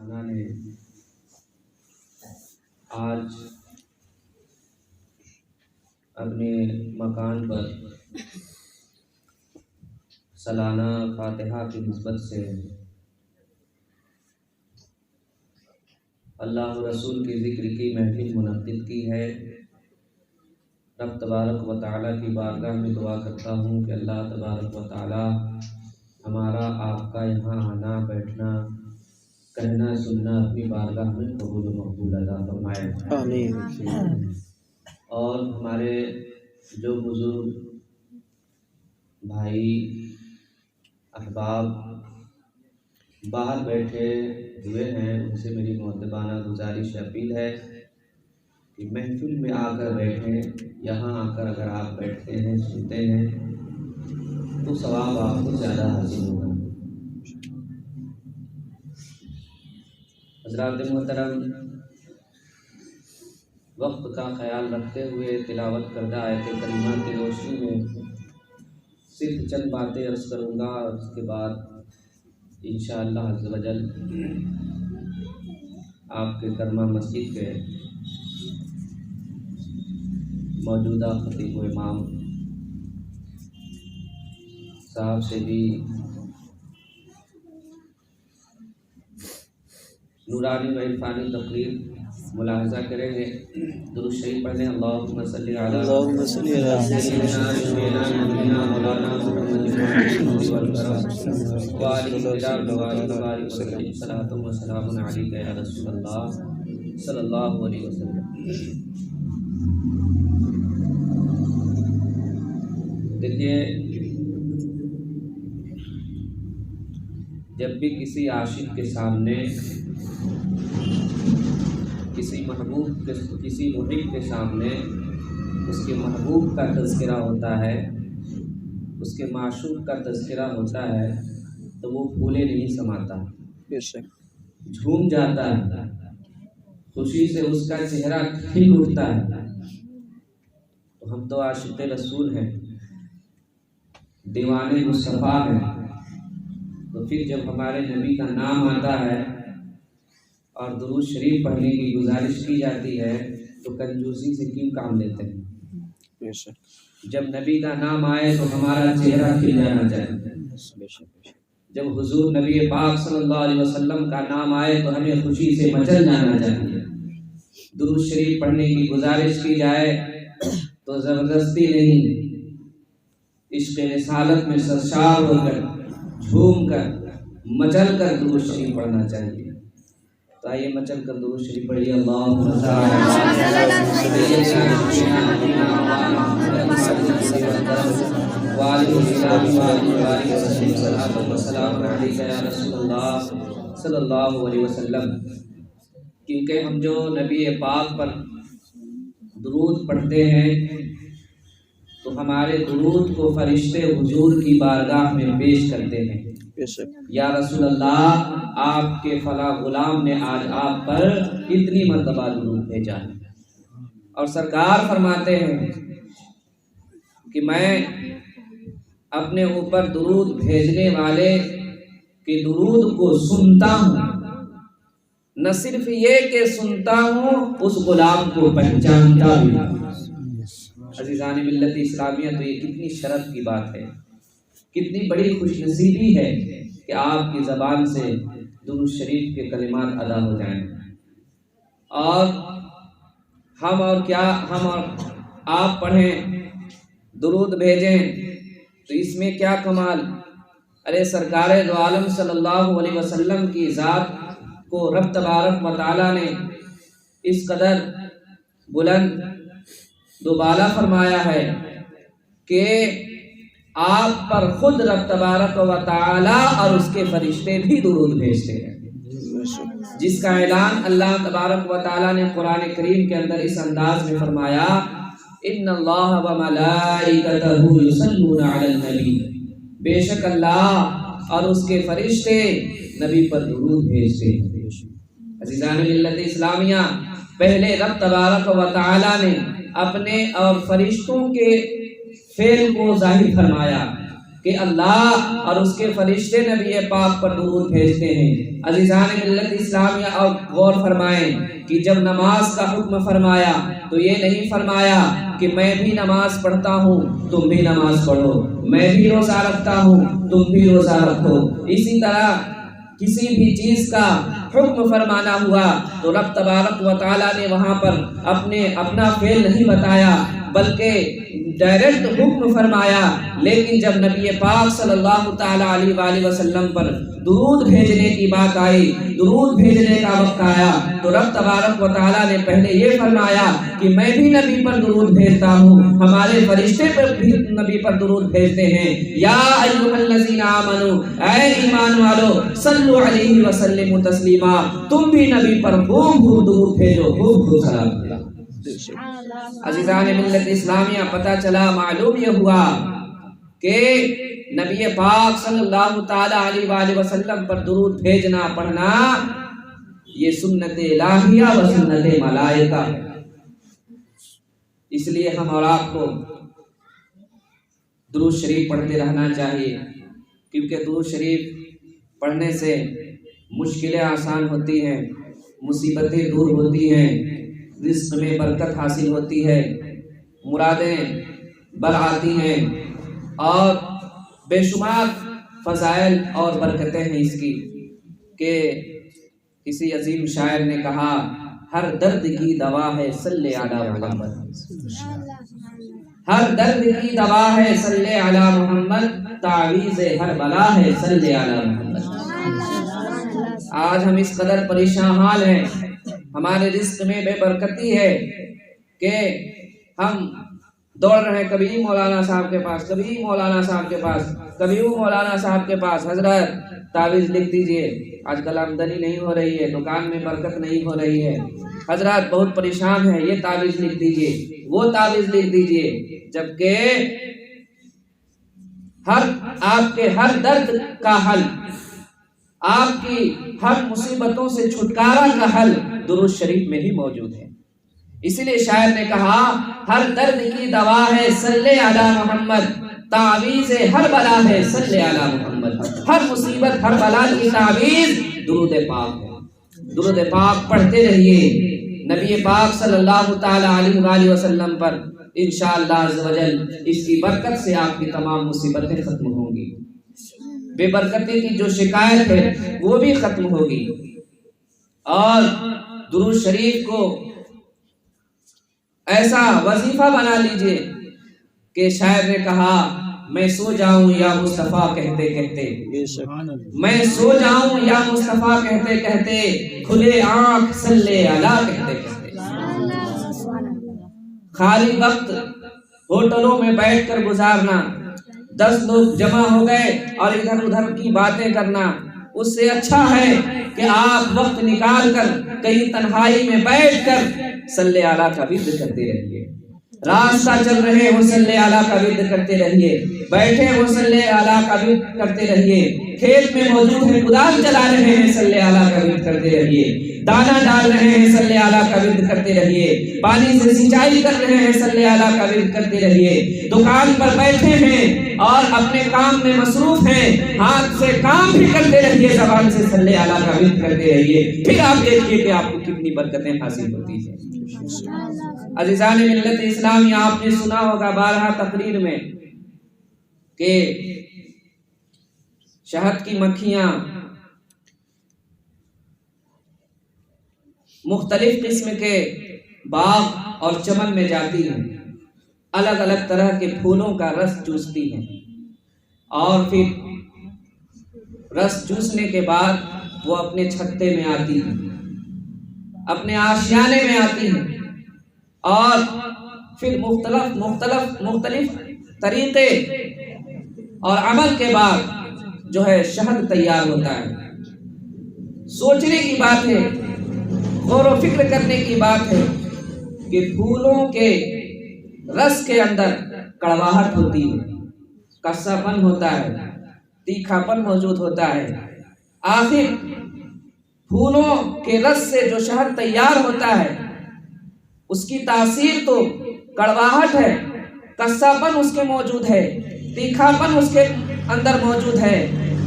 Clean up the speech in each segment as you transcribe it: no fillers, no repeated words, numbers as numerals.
خانہ نے آج اپنے مکان پر سالانہ فاتحہ کی نسبت سے اللہ و رسول کی ذکر کی محفل منعقد کی ہے۔ رب تبارک و تعالیٰ کی بارگاہ میں دعا کرتا ہوں کہ اللہ تبارک و تعالیٰ ہمارا آپ کا یہاں آنا بیٹھنا کہنا سننا اپنی بارگاہ میں قبول و مقبول عطا فرمائے، آمین۔ اور ہمارے جو بزرگ بھائی احباب باہر بیٹھے ہوئے ہیں ان سے میری مؤدبانہ گزارش اپیل ہے کہ محفل میں آ کر بیٹھیں۔ یہاں آ کر اگر آپ بیٹھتے ہیں سنتے ہیں تو ثواب آپ کو زیادہ حاصل ہوگا۔ حضرات محترم، وقت کا خیال رکھتے ہوئے تلاوت کردہ آیت کریمہ کی روشنی میں صرف چند باتیں عرض کروں گا اور اس کے بعد انشاءاللہ عز و جل آپ کے کرمہ مسجد کے موجودہ خطیب و امام صاحب سے بھی نورانی و عرفانی تقریر ملاحظہ کریں گے۔ درود شریف پڑھیں، اللہم صلی علی سیدنا مولانا محمد صلاۃ و سلام علیک یا رسول اللہ صلی اللہ علیہ وسلم۔ دیکھیے، جب بھی کسی عاشق کے سامنے کسی محبوب کسی محب کے سامنے اس کے محبوب کا تذکرہ ہوتا ہے، اس کے معشوق کا تذکرہ ہوتا ہے تو وہ پھولے نہیں سماتا، جھوم جاتا ہے، خوشی سے اس کا چہرہ کھل اٹھتا ہے۔ تو ہم تو عاشق رسول ہیں، دیوانے مصطفیٰ ہیں، تو پھر جب ہمارے نبی کا نام آتا ہے اور درود شریف پڑھنے کی گزارش کی جاتی ہے تو کنجوسی سے کیوں کام لیتے ہیں؟ جب نبی کا نام آئے تو ہمارا چہرہ کھل جانا چاہیے۔ جب حضور نبی پاک صلی اللہ علیہ وسلم کا نام آئے تو ہمیں خوشی سے مچل جانا چاہیے۔ درود شریف پڑھنے کی گزارش کی جائے تو زبردستی نہیں، عشق رسالت میں سرشار ہو کر جھوم کر مچل کر درود شریف پڑھنا چاہیے۔ تو آئیے مچل کر درود شریف پڑھیے، اللہم صل علی صلی اللہ علیہ وسلم۔ کیونکہ ہم جو نبی پاک پر درود پڑھتے ہیں تو ہمارے درود کو فرشتے حضور کی بارگاہ میں پیش کرتے ہیں، یا رسول اللہ آپ کے فلاں غلام نے آج آپ پر اتنی مرتبہ درود بھیجا ہے۔ اور سرکار فرماتے ہیں کہ میں اپنے اوپر درود بھیجنے والے کے درود کو سنتا ہوں، نہ صرف یہ کہ سنتا ہوں، اس غلام کو پہچانتا بھی ہوں۔ عزیزان ملت اسلامیہ، تو یہ کتنی شرف کی بات ہے، کتنی بڑی خوش نصیبی ہے کہ آپ کی زبان سے درود شریف کے کلمات ادا ہو جائیں، اور ہم اور آپ پڑھیں، درود بھیجیں، تو اس میں کیا کمال۔ ارے سرکار دو عالم صلی اللہ علیہ وسلم کی ذات کو رب تبارک و تعالیٰ نے اس قدر بلند دوبالا فرمایا ہے کہ آپ پر خود رب تبارک و تعالیٰ اور اس کے فرشتے بھی درود بھیجتے ہیں، جس کا اعلان اللہ تبارک و تعالیٰ نے قرآن کریم کے اندر اس انداز میں فرمایا، ان اللہ و ملائکتہ یصلون علی النبی، بے شک اللہ اور اس کے فرشتے نبی پر درود بھیجتے ہیں۔ عزیزان ملت اسلامیہ، پہلے رب تبارک و تعالیٰ نے اپنے اور فرشتوں کے فعل کو ظاہر فرمایا، کہ اللہ اور اس کے فرشتے نبی پاک پر درود بھیجتے ہیں۔ عزیزان ملت اسلامیہ، اور غور فرمائیں کہ جب نماز کا حکم فرمایا تو یہ نہیں فرمایا کہ میں بھی نماز پڑھتا ہوں تم بھی نماز پڑھو، میں بھی روزہ رکھتا ہوں تم بھی روزہ رکھو۔ اسی طرح کسی بھی چیز کا حکم فرمانا ہوا تو رب تبارک و تعالیٰ نے وہاں پر اپنا فعل نہیں بتایا بلکہ ڈائریکٹ حکم فرمایا۔ لیکن جب نبی پاک صلی اللہ تعالیٰ علیہ وآلہ وسلم پر درود بھیجنے کی بات آئی، درود بھیجنے کا وقت آیا تو رب تبارک و تعالیٰ نے پہلے یہ فرمایا کہ میں بھی نبی پر درود بھیجتا ہوں، ہمارے فرشتے پر بھی نبی پر درود بھیجتے ہیں۔ یا ایھا الذین آمنوا، اے ایمان والو، صلو علیہ وسلموا تسلیما، تم بھی نبی پر خوب خوب درود بھیجو، خوب خوب سلام بھیجو۔ عزیزان ملت اسلامیہ، پتہ چلا، معلوم یہ ہوا کہ نبی پاک صلی اللہ تعالی علیہ وآلہ وسلم پر درود بھیجنا پڑھنا یہ سنت الہیہ و سنت ملائکہ ہے۔ اس لیے ہم اور آپ کو درود شریف پڑھتے رہنا چاہیے، کیونکہ درود شریف پڑھنے سے مشکلیں آسان ہوتی ہیں، مصیبتیں دور ہوتی ہیں، رزق میں برکت حاصل ہوتی ہے، مرادیں بر آتی ہیں، اور بے شمار فضائل اور برکتیں ہیں اس کی کہ کسی عظیم شاعر نے کہا ہر درد کی دوا ہے صلی علی محمد، ہر درد کی دوا ہے صلی علی محمد، تعویذ ہر بلا ہے صلی علی محمد۔ آج ہم اس قدر پریشان حال ہیں، ہمارے رزق میں بے برکتی ہے کہ ہم دوڑ رہے ہیں، کبھی مولانا صاحب کے پاس، کبھی مولانا صاحب کے پاس، کبھی وہ مولانا صاحب کے پاس، حضرت تعویذ لکھ دیجئے، آج کل آمدنی نہیں ہو رہی ہے، دکان میں برکت نہیں ہو رہی ہے، حضرات بہت پریشان ہے، یہ تعویذ لکھ دیجئے، وہ تعویذ لکھ دیجئے، جبکہ آپ کے ہر درد کا حل، آپ کی ہر مصیبتوں سے چھٹکارا کا حل درود شریف میں ہی موجود ہے۔ اسی لیے شاعر نے کہا ہر درد کی دوا ہے صلی علی محمد، تعویذ ہر بلا ہے صلی علی محمد۔ ہر مصیبت، ہر بلا کی تعویذ درود پاک ہے۔ درود پاک پڑھتے رہیے، نبی پاک صلی اللہ تعالی علیہ وآلہ وسلم پر انشاءاللہ عز و جل اس کی برکت سے آپ کی تمام مصیبتیں ختم ہوں گی، بے برکتی کی جو شکایت ہے وہ بھی ختم ہوگی۔ اور درود شریف کو ایسا وظیفہ بنا لیجئے کہ شاعر نے کہا میں سو جاؤں یا مصطفیٰ کہتے کہتے، میں سو جاؤں یا مصطفیٰ کہتے کہتے، کھلے آنکھ صلی علی کہتے کہتے۔ خالی وقت ہوٹلوں میں بیٹھ کر گزارنا، 10 لوگ جمع ہو گئے اور ادھر ادھر کی باتیں کرنا، اس سے اچھا ہے کہ آپ وقت نکال کر کہیں تنہائی میں بیٹھ کر صلی علی کا ورد کرتے رہیے، راستہ چل رہے ہو صلی علی کا ورد کرتے رہیے، بیٹھے ہو صلی علی کا ورد کرتے رہیے، کھیت میں موجود ہیں کدال چلا رہے ہیں صلی علی کا ورد کرتے رہیے، دانا ڈال رہے ہیں صلی علی کا ورد کرتے رہیے، پانی سے سینچائی کر رہے ہیں صلی علی کا ورد کرتے رہیے، دکان پر بیٹھے ہیں اور اپنے کام میں مصروف ہیں، ہاتھ سے کام بھی کرتے رہیے، زبان سے صلی علی کا ورد کرتے رہیے، پھر آپ دیکھیے کہ آپ کو کتنی برکتیں حاصل ہوتی ہیں۔ عزیزان ملت اسلامیہ، آپ نے سنا ہوگا بارہا تقریر میں کہ شہد کی مکھیاں مختلف قسم کے باغ اور چمن میں جاتی ہیں، الگ الگ طرح کے پھولوں کا رس چوستی ہیں، اور پھر رس چوسنے کے بعد وہ اپنے چھتے میں آتی ہیں، اپنے آشیانے میں آتی ہیں، اور پھر مختلف طریقے اور عمل کے بعد جو ہے شہد تیار ہوتا ہے۔ سوچنے کی بات ہے، غور و فکر کرنے کی بات ہے کہ پھولوں کے رس کے اندر کڑواہٹ ہوتی ہے، کسا پن ہوتا ہے، تیکھا پن موجود ہوتا ہے، آخر پھولوں کے رس سے جو شہد تیار ہوتا ہے اس کی تاثیر تو کڑواہٹ ہے، کسا پن اس کے موجود ہے، تیکھا پن اس کے اندر موجود ہے،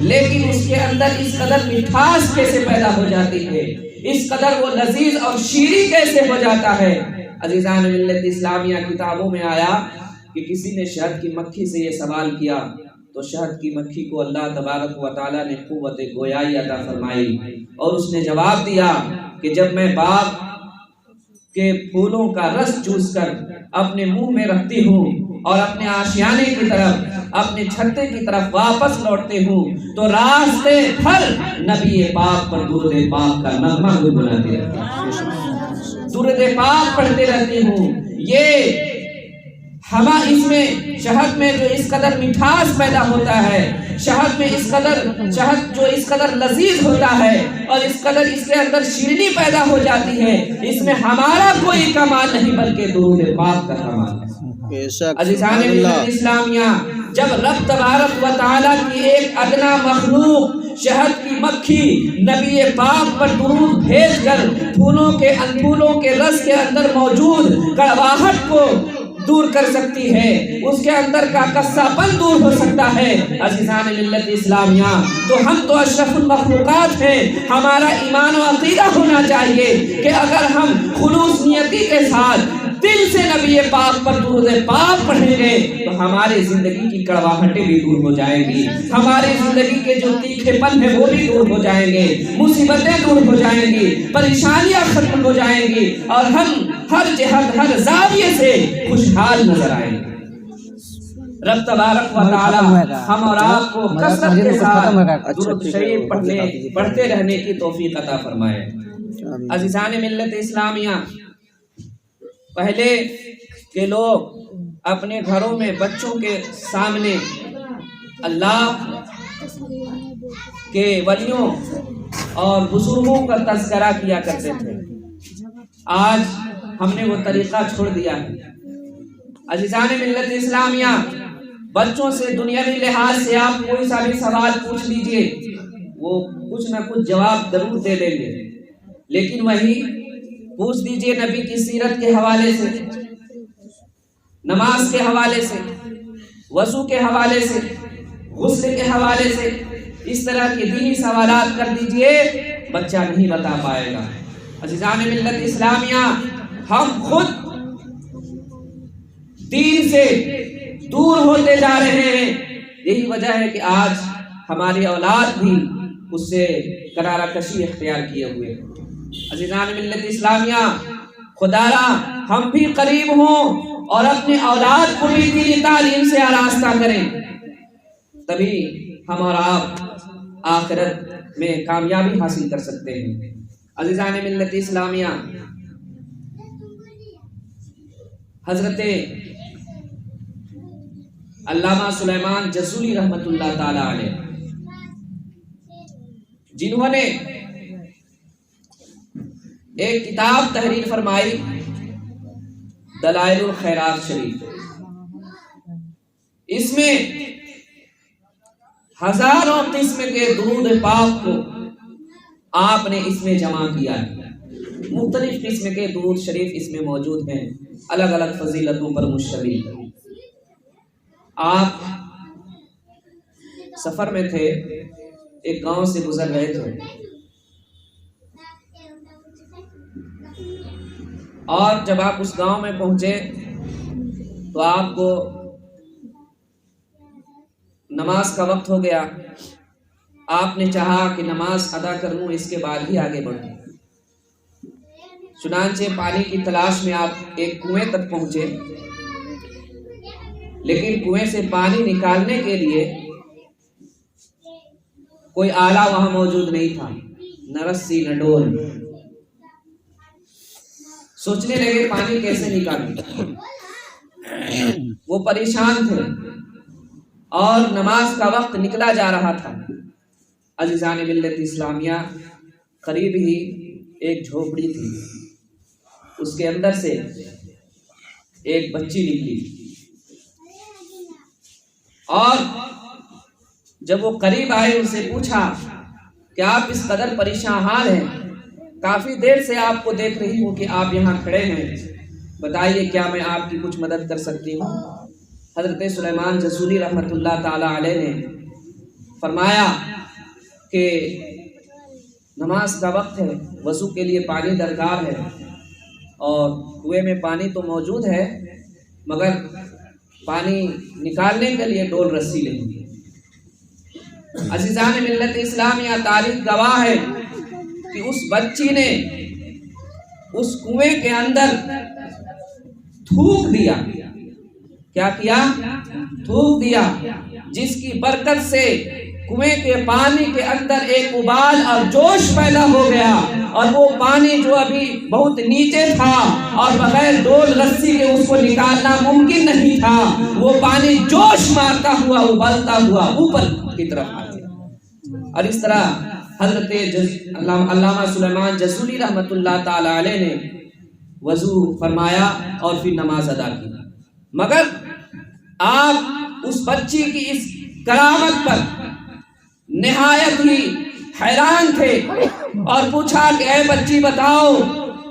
لیکن اس کے اندر اس قدر مٹھاس کیسے پیدا ہو جاتی ہے، اس قدر وہ لذیذ اور شیریں کیسے ہو جاتا ہے۔ عزیزان ملت اسلامیہ، کتابوں میں آیا کہ کسی نے شہد کی مکھی سے یہ سوال کیا تو شہد کی مکھی کو اللہ تبارک و تعالیٰ نے قوت گویائی عطا فرمائی، اور اس نے جواب دیا کہ جب میں باغ کے پھولوں کا رس چوس کر اپنے منہ میں رکھتی ہوں اور اپنے آشیانے کی طرف، اپنے چھتے کی طرف واپس لوٹتے ہوں تو راستے بھر نبی پاک پر درود پاک کا نغمہ گنگناتی رہتی ہوں، درود پاک پڑھتے رہتی ہوں۔ یہ اس میں شہد میں جو اس قدر مٹھاس پیدا ہوتا ہے، شہد جو اس قدر لذیذ ہوتا ہے اور اس قدر اس کے اندر شیرینی پیدا ہو جاتی ہے، اس میں ہمارا کوئی کمال نہیں بلکہ درود پاک کا کمال ہے۔ عزیزان ملت اسلامیہ، جب رب تبارک و تعالیٰ کی ایک ادنا مخلوق شہد کی مکھی نبی پاک پر درود بھیج کر پھولوں کے رس کے اندر موجود کڑواہٹ کو دور کر سکتی ہے، اس کے اندر کا کسا پن دور ہو سکتا ہے، عزیزان ملت اسلامیہ، تو ہم تو اشرف المخلوقات ہیں۔ ہمارا ایمان و عقیدہ ہونا چاہیے کہ اگر ہم خلوص نیتی کے ساتھ دل سے نبی پاک پر درود پاک پڑھیں گے تو ہماری زندگی کی کڑواہٹیں بھی دور ہو جائیں گی، ہماری زندگی کے جو تیکھے پن ہیں وہ بھی دور ہو جائیں گے، مصیبتیں دور ہو جائیں گی، پریشانیاں ختم ہو جائیں گی، اور ہم ہر جہت ہر زاویے سے خوشحال نظر آئیں گے۔ رب تبارک و تعالی ہم اور آپ کو کثرت کے ساتھ درود شریف پڑھتے رہنے کی توفیق عطا فرمائے۔ عزیزان ملت اسلامیہ، پہلے کے لوگ اپنے گھروں میں بچوں کے سامنے اللہ کے ولیوں اور بزرگوں کا تذکرہ کیا کرتے تھے، آج ہم نے وہ طریقہ چھوڑ دیا ہے۔ عزیزان ملت اسلامیہ، بچوں سے دنیاوی لحاظ سے آپ کوئی سا بھی سوال پوچھ لیجئے، وہ کچھ نہ کچھ جواب ضرور دے دیں گے، لیکن وہی پوچھ دیجئے نبی کی سیرت کے حوالے سے، نماز کے حوالے سے، وضو کے حوالے سے، غسل کے حوالے سے، اس طرح کے دینی سوالات کر دیجئے، بچہ نہیں بتا پائے گا۔ عزیزان ملت اسلامیہ، ہم خود دین سے دور ہوتے جا رہے ہیں، یہی وجہ ہے کہ آج ہماری اولاد بھی اس سے کنارہ کشی اختیار کیے ہوئے۔ عزیزان ملت اسلامیہ، خدا را ہم بھی قریب ہوں اور اپنے اولاد کو بھی دینی تعلیم سے آراستہ کریں، تبھی ہم اور آپ آخرت میں کامیابی حاصل کر سکتے ہیں۔ عزیزان ملت اسلامیہ، حضرت علامہ سلیمان جزولی رحمت اللہ تعالی علیہ، جنہوں نے ایک کتاب تحریر فرمائی دلائل الخیرات شریف، اس میں ہزاروں قسم کے درود پاک کو آپ نے اس میں جمع کیا ہے، مختلف قسم کے درود شریف اس میں موجود ہیں، الگ الگ فضیلتوں پر مشتمل۔ آپ سفر میں تھے، ایک گاؤں سے گزر رہے تھے، اور جب آپ اس گاؤں میں پہنچے تو آپ کو نماز کا وقت ہو گیا، آپ نے چاہا کہ نماز ادا کر لوں، اس کے بعد ہی آگے بڑھوں۔ چنانچہ پانی کی تلاش میں آپ ایک کنویں تک پہنچے، لیکن کنویں سے پانی نکالنے کے لیے کوئی آلہ وہاں موجود نہیں تھا، نہ رسی نہ ڈول۔ سوچنے لگے پانی کیسے نکالیں، وہ پریشان تھے اور نماز کا وقت نکلا جا رہا تھا۔ عزیزان ملت اسلامیہ، قریب ہی ایک جھوپڑی تھی، اس کے اندر سے ایک بچی نکلی، اور جب وہ قریب آئے ان سے پوچھا کہ آپ اس قدر پریشان حال ہیں، کافی دیر سے آپ کو دیکھ رہی ہوں کہ آپ یہاں کھڑے ہیں، بتائیے کیا میں آپ کی کچھ مدد کر سکتی ہوں؟ حضرت سلیمان جزولی رحمت اللہ تعالی علیہ نے فرمایا کہ نماز کا وقت ہے، وضو کے لیے پانی درکار ہے، اور کنویں میں پانی تو موجود ہے مگر پانی نکالنے کے لیے ڈول رسی نہیں۔ عزیزان ملت اسلامیہ، تاریخ گواہ ہے کہ اس بچی نے اس کنویں کے اندر تھوک دیا۔ کیا کیا؟ تھوک دیا، جس کی برکت سے کنویں کے پانی کے اندر ایک ابال اور جوش پیدا ہو گیا، اور وہ پانی جو ابھی بہت نیچے تھا اور بغیر ڈول رسی کے اس کو نکالنا ممکن نہیں تھا، وہ پانی جوش مارتا ہوا ابلتا ہوا اوپر کی طرف آ گیا۔ اور اس طرح حضرت علامہ سلیمان جزولی رحمۃ اللہ تعالی علیہ نے وضو فرمایا اور پھر نماز ادا کی، مگر آپ اس بچی کی اس کرامت پر نہایت ہی حیران تھے اور پوچھا کہ اے بچی بتاؤ،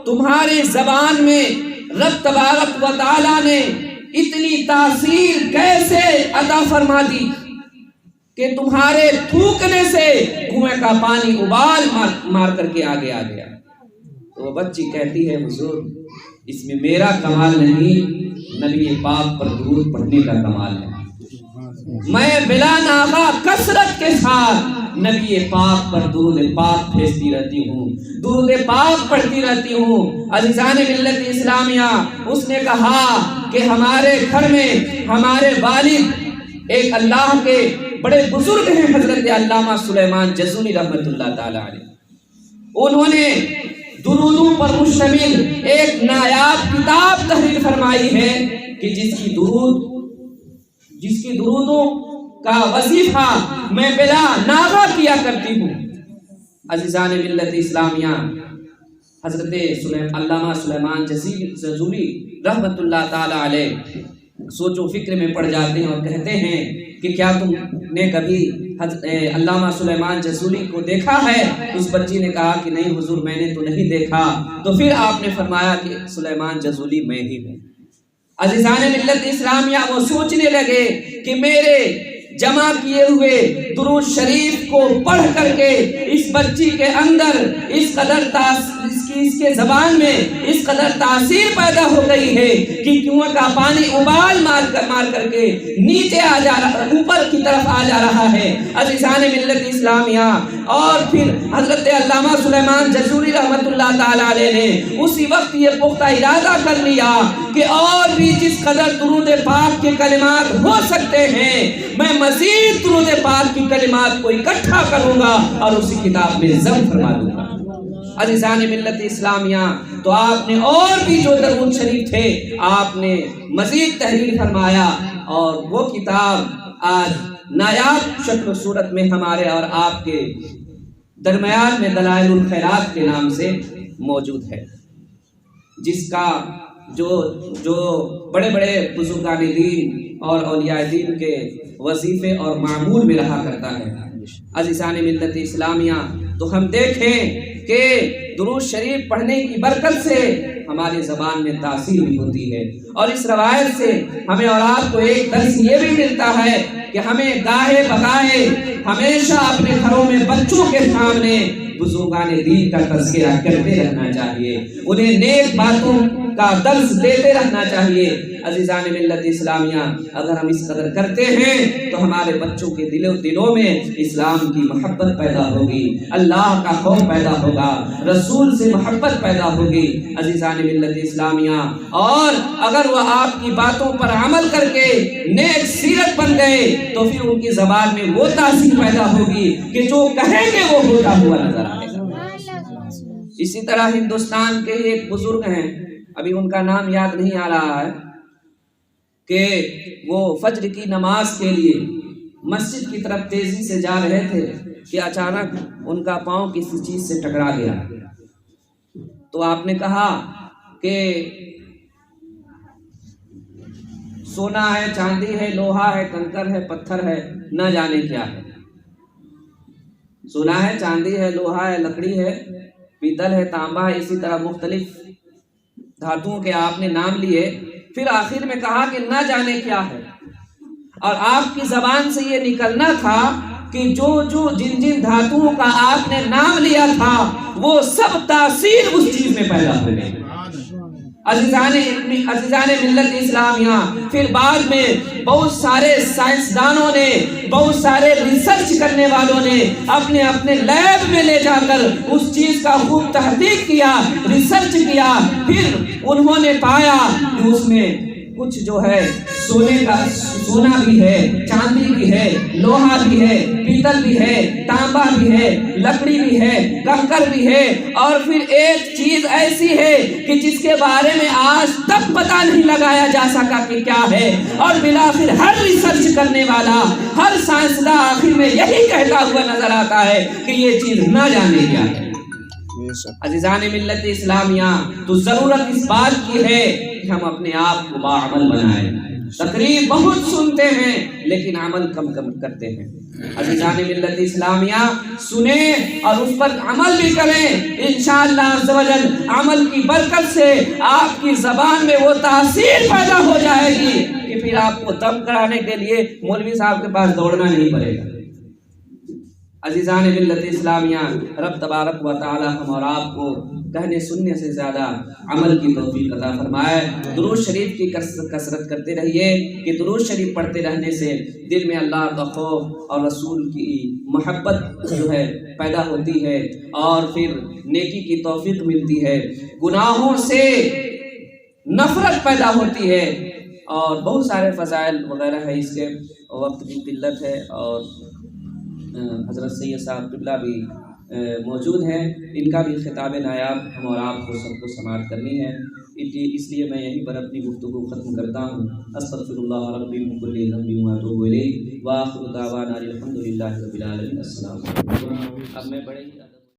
تمہاری زبان میں رب تبارک و تعالی نے اتنی تاثیر کیسے عطا فرما دی کہ تمہارے تھوکنے سے کنویں کا پانی ابال مار کر کے آگے آ گیا؟ تو وہ بچی کہتی ہے حضور، اس میں میرا کمال نہیں، نبی پاک پر درود پڑھنے کا کمال ہے۔ میں بلا ناغہ کثرت کے ساتھ نبی پاک پر درود پاک بھیجتی رہتی ہوں، درود پاک پڑھتی رہتی ہوں۔ عزیزان ملت اسلامیہ، اس نے کہا کہ ہمارے گھر میں ہمارے والد ایک اللہ کے بڑے بزرگ ہیں، حضرت علامہ سلیمان جزولی رحمۃ اللہ تعالی علیہ۔ انہوں نے درودوں پر مشتمل ایک نایاب کتاب تحریر فرمائی ہے کہ جس کی درودوں کا وظیفہ میں بلا ناغہ کیا کرتی ہوں۔ عزیزان ملت اسلامیہ، حضرت علامہ سلیمان جزولی رحمۃ اللہ تعالی علیہ سوچ و فکر میں پڑ جاتے ہیں اور کہتے ہیں کہ کیا تم نے کبھی علامہ سلیمان جزولی کو دیکھا ہے؟ اس بچی نے کہا کہ نہیں حضور، میں نے تو نہیں دیکھا۔ تو پھر آپ نے فرمایا کہ سلیمان جزولی میں ہی ہوں۔ عزیزان ملت اسلامیہ، وہ سوچنے لگے کہ میرے جمع کیے ہوئے درود شریف کو پڑھ کر کے اس بچی کے اندر اس کے زبان میں اس قدر تاثیر پیدا ہو گئی ہے کہ کنویں کا پانی ابال مار کر کے نیچے آ جا رہا، اوپر کی طرف آ جا رہا ہے۔ عزیزان ملت اسلامیہ، اور پھر حضرت علامہ سلیمان جزولی رحمۃ اللہ تعالی علیہ نے اسی وقت یہ پختہ ارادہ کر لیا کہ اور بھی جس قدر درود پاک کے کلمات ہو سکتے ہیں، میں مزید درود پاک کی کلمات کو اکٹھا کروں گا اور اسی کتاب میں ضم فرما دوں گا۔ عزیزان ملت اسلامیہ، تو آپ نے اور بھی جو درود شریف تھے آپ نے مزید تحریر فرمایا، اور وہ کتاب آج نایاب شکل و صورت میں ہمارے اور آپ کے درمیان میں دلائل الخیرات کے نام سے موجود ہے، جس کا جو بڑے بڑے بزرگان دین اور اولیاء دین کے وظیفے اور معمول میں رہا کرتا ہے۔ عزیزان ملت اسلامیہ، تو ہم دیکھیں کہ درود شریف پڑھنے کی برکت سے ہماری زبان میں تاثیر بھی ہوتی ہے، اور اس روایت سے ہمیں اور آپ کو ایک درس یہ بھی ملتا ہے کہ ہمیں گاہے بگاہے ہمیشہ اپنے گھروں میں بچوں کے سامنے بزرگان دین کا تذکرہ کرتے رہنا چاہیے، انہیں نیک باتوں کا درس دیتے رہنا چاہیے۔ عزیزان ملت اسلامیہ، اگر ہم اس قدر کرتے ہیں تو ہمارے بچوں کے دلوں میں اسلام کی محبت پیدا ہوگی، اللہ کا خوف پیدا ہوگا، رسول سے محبت پیدا ہوگی۔ عزیزان ملت اسلامیہ، اور اگر وہ آپ کی باتوں پر عمل کر کے نیک سیرت بن گئے تو پھر ان کی زبان میں وہ تاثیر پیدا ہوگی کہ جو کہیں گے وہ ہوتا ہوا نظر آئے گا۔ اسی طرح ہندوستان کے ایک بزرگ ہیں، ابھی ان کا نام یاد نہیں آ رہا ہے، کہ وہ فجر کی نماز کے لیے مسجد کی طرف تیزی سے جا رہے تھے کہ اچانک ان کا پاؤں کسی چیز سے ٹکرا گیا۔ تو آپ نے کہا کہ سونا ہے، چاندی ہے، لوہا ہے، کنکر ہے، پتھر ہے، نہ جانے کیا ہے۔ سونا ہے، چاندی ہے، لوہا ہے، لکڑی ہے، پیتل ہے، تانبا ہے، اسی طرح مختلف دھاتوں کے آپ نے نام لیے، پھر آخر میں کہا کہ نہ جانے کیا ہے، اور آپ کی زبان سے یہ نکلنا تھا کہ جن جن دھاتوں کا آپ نے نام لیا تھا وہ سب تاثیر اس چیز میں پیدا ہو گئی۔ عزیزان ملت اسلامیہ، پھر بعد میں بہت سارے سائنسدانوں نے، بہت سارے ریسرچ کرنے والوں نے اپنے اپنے لیب میں لے جا کر اس چیز کا خوب تحقیق کیا، ریسرچ کیا، پھر انہوں نے پایا کہ اس میں کچھ جو ہے سونا بھی ہے، چاندی بھی ہے، لوہا بھی ہے، پیتل بھی ہے، تانبا بھی ہے، لکڑی بھی ہے، کنکر بھی ہے، اور پھر ایک چیز ایسی ہے کہ جس کے بارے میں آج تک پتہ نہیں لگایا جا سکا کہ کیا ہے، اور بالآخر ہر ریسرچ کرنے والا، ہر سائنسداں آخر میں یہی کہتا ہوا نظر آتا ہے کہ یہ چیز نہ جانے کیا ہے۔ عزیزان ملت اسلامیہ، تو ضرورت اس بات کی ہے کہ ہم اپنے آپ کو باعمل بنائیں۔ تقریر بہت سنتے ہیں لیکن عمل کم کرتے ہیں۔ عزیزان ملت اسلامیہ، سنیں اور اس پر عمل بھی کریں، انشاءاللہ عز و جل عمل کی برکت سے آپ کی زبان میں وہ تاثیر پیدا ہو جائے گی کہ پھر آپ کو دم کرانے کے لیے مولوی صاحب کے پاس دوڑنا نہیں پڑے گا۔ عزیزان ملت اسلامیہ، رب تبارک و تعالی ہم اور آپ کو کہنے سننے سے زیادہ عمل کی توفیق عطا فرمائے۔ درود شریف کی کثرت کرتے رہیے کہ درود شریف پڑھتے رہنے سے دل میں اللہ کا خوف اور رسول کی محبت جو ہے پیدا ہوتی ہے، اور پھر نیکی کی توفیق ملتی ہے، گناہوں سے نفرت پیدا ہوتی ہے، اور بہت سارے فضائل وغیرہ ہے۔ اس کے وقت کی قلت ہے، اور حضرت سید صاحب قبلہ بھی موجود ہیں، ان کا بھی خطاب نایاب ہم اور آپ کو سب کو سماعت کرنی ہے، اس لیے میں یہیں پر اپنی گفتگو ختم کرتا ہوں۔ استغفر اللہ ربی من کل ذنب واتوب الیہ، وآخر دعوانا الحمد للہ رب العالمین۔ السلام علیکم۔ اب میں بڑے ہی